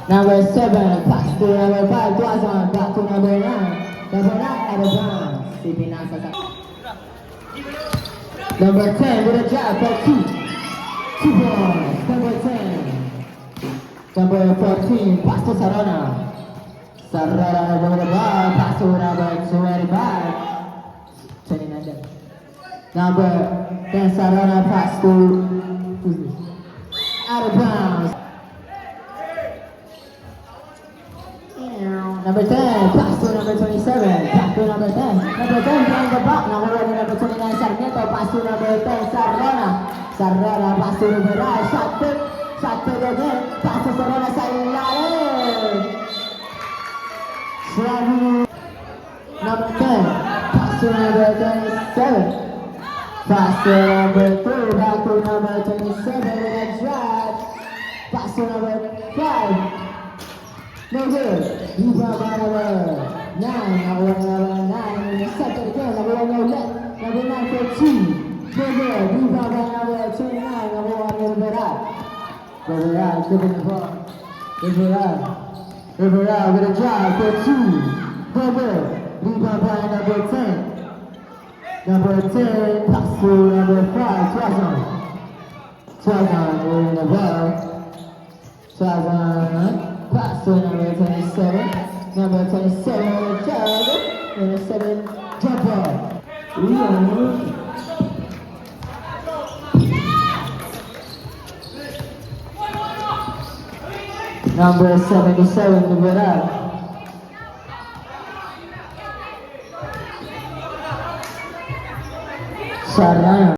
Number 7, pass to number 5, Tuazon, back to number 9. Number 9 out of bounds. Si Pinasa sa... Number 10 with a jab for 2. 2 points. Number 10. Number 14, pass to Sarona. Sarona with the ball, pass to number 25. 29. Number 10, Sarona pass to... out of bounds. Number 10, pass to number 27, pass to number 10. Number 10, behind the back, nakuha ni number 29, Sarmiento, pass to number 10, Sarona. Sarona, pass to number 9, shot put again, pass to Sarona sa ilalim. Number 10, pass to number 27. Pass to number 2, back to number 27 with a drive. Pass to number 5. No good. Iba ba number 9? Nakuha number 9. Set it again. Nakuha niya ulit. Number 9 for 2. No good. Iba ba number 29? Nakuha niya Rivera. Rivera, giving the ball. Rivera with a drive for 2. No good. Iba ba number 10? Number 10, pass to number 5, Tuazon. Tuazon with the ball. Tuazon, pass to number 27. Number 27, jump. Number 7, jump ball. Number 77, Rivera. Sarana.